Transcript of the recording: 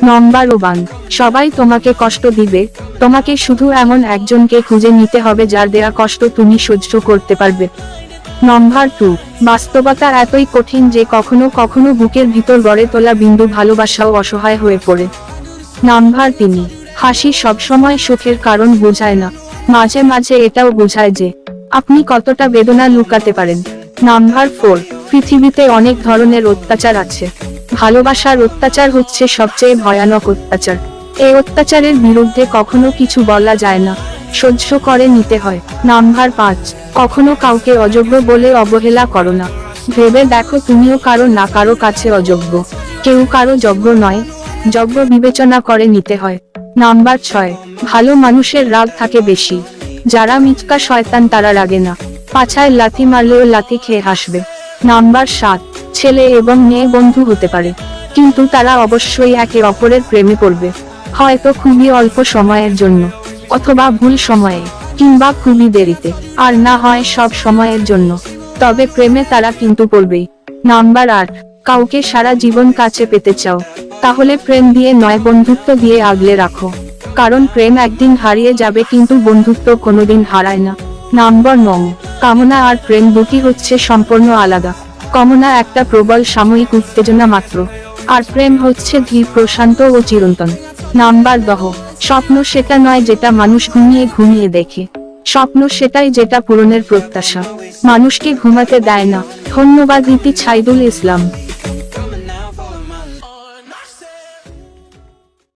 নম্বর 1, সবাই তোমাকে কষ্ট দিবে, তোমাকে শুধু এমন একজনকে খুঁজে নিতে হবে যার দেয়া কষ্ট তুমি সহ্য করতে পারবে। নম্বর 2, বাস্তবতা এতই কঠিন যে কখনো কখনো বুকের ভিতর গড়ে তোলা বিন্দু ভালোবাসাও অসহায় হয়ে পড়ে। নম্বর 3, হাসি সবসময় সুখের কারণ বোঝায় না, মাঝে মাঝে এটাও বোঝায় যে আপনি কতটা বেদনা লুকাতে পারেন। নম্বর 4, পৃথিবীতে অনেক ধরনের অত্যাচার আছে, ভালোবাসার অত্যাচার হচ্ছে সবচেয়ে ভয়ানক অত্যাচার। এই অত্যাচারের বিরুদ্ধে কখনো কিছু বলা যায় না, সহ্য করে নিতে হয়। নম্বর 5, কখনো কাউকে অযোগ্য বলে অবহেলা করো না, ভেবে দেখো তুমিও কারো না কারো কাছে অযোগ্য, কেউ কারো যোগ্য নয়, যোগ্য বিবেচনা করে নিতে হয়। নম্বর 6, ভালো মানুষের রাগ থাকে বেশি, যারা মিচকা শয়তান তারা রাগে না, পাছায় লাথি মারলেও লাথি খেয়ে হাসবে। নম্বর 7, ছেলে এবং মেয়ে বন্ধু হতে পারে, কিন্তু তারা অবশ্যই একে অপরের প্রেমে পড়বে, হয়তো খুবই অল্প সময়ের জন্য, অথবা ভুল সময়ে, কিংবা খুবই দেরিতে, আর না হয় সব সময়ের জন্য, তবে প্রেমে তারা কিন্তু পড়বেই। নম্বর 8, কাউকে সারা জীবন কাছে পেতে চাও, তাহলে প্রেম দিয়ে নয় বন্ধুত্ব দিয়ে আগলে রাখো, কারণ প্রেম একদিন হারিয়ে যাবে কিন্তু বন্ধুত্ব কোনোদিন হারায় না। নম্বর 9, কামনা আর প্রেম দুটি হচ্ছে সম্পূর্ণ আলাদা, কামনা একটা প্রবল সাময়িক উত্তেজনা মাত্র, আর প্রেম হচ্ছে ধীর প্রশান্ত ও চিরন্তন। নম্বর 10, স্বপ্ন সেটা নয় যেটা মানুষ ঘুমিয়ে ঘুমিয়ে দেখে, স্বপ্ন সেটাই যেটা পূরণের প্রত্যাশা মানুষকে ঘুমাতে দেয় না। ধন্যবাদ। ইতি ছাইদুল ইসলাম।